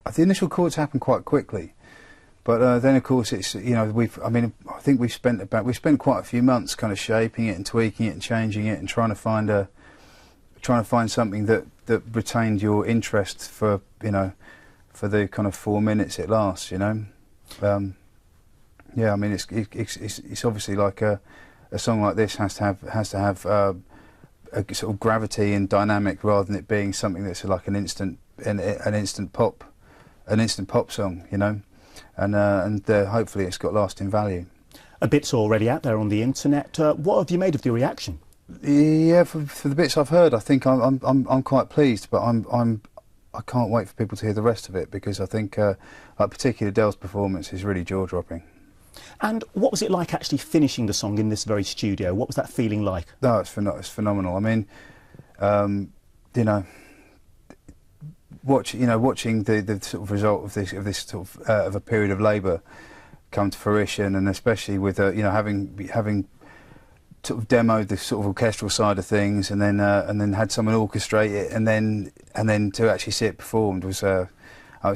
The initial chords happen quite quickly, but then of course it's, you know, I think we've spent quite a few months kind of shaping it and tweaking it and changing it and trying to find something that retained your interest for, you know, for the kind of 4 minutes it lasts, you know. Yeah, I mean it's obviously like a song like this has to have a sort of gravity and dynamic rather than it being something that's like an instant pop song, you know, and hopefully it's got lasting value. A bit's already out there on the internet. What have you made of the reaction? Yeah, for the bits I've heard, I think I'm quite pleased, but I can't wait for people to hear the rest of it, because I think like particularly Adele's performance is really jaw-dropping. And what was it like actually finishing the song in this very studio? What was that feeling like? No, it's phenomenal. I mean, you know, watching the sort of result of this sort of a period of labour come to fruition, and especially with you know, having sort of demoed the sort of orchestral side of things, and then had someone orchestrate it, and then to actually see it performed was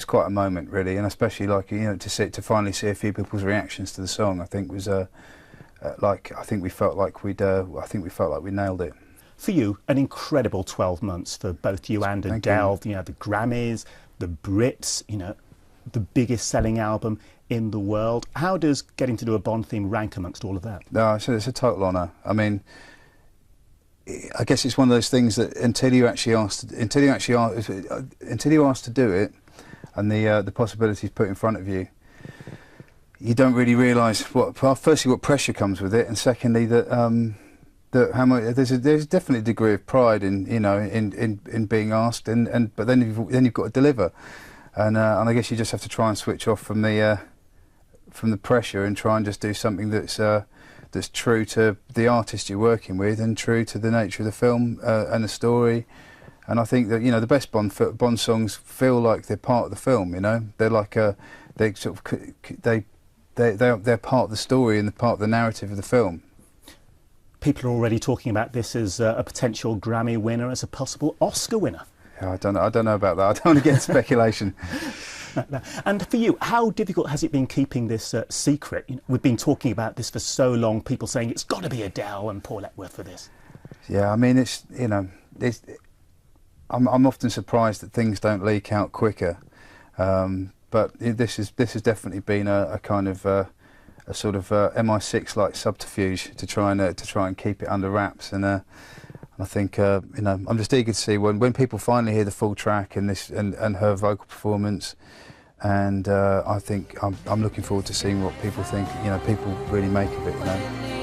quite a moment, really, and especially like, you know, to finally see a few people's reactions to the song, I think was like, I think we felt like we nailed it. For you, an incredible 12 months for both you and Adele. You know, the Grammys, the Brits, you know, the biggest selling album in the world. How does getting to do a Bond theme rank amongst all of that? No, it's a total honour. I mean, I guess it's one of those things that until you asked to do it, and the possibilities put in front of you, you don't really realise firstly what pressure comes with it, and secondly that how much there's definitely a degree of pride in, you know, in being asked, but then you've got to deliver, and I guess you just have to try and switch off from the pressure and try and just do something that's true to the artist you're working with and true to the nature of the film and the story. And I think that, you know, the best Bond songs feel like they're part of the film. You know, they're like they're part of the story and part of the narrative of the film. People are already talking about this as a potential Grammy winner, as a possible Oscar winner. Yeah, I don't know about that. I don't want to get speculation. And for you, how difficult has it been keeping this secret? You know, we've been talking about this for so long. People saying it's got to be Adele and Paul Epworth for this. Yeah, I mean, it's, you know, I'm often surprised that things don't leak out quicker, but this has definitely been a kind of a sort of MI6 like subterfuge to try and keep it under wraps, and I think you know, I'm just eager to see when people finally hear the full track and her vocal performance, and I think I'm looking forward to seeing what people think, you know, people really make of it, you know.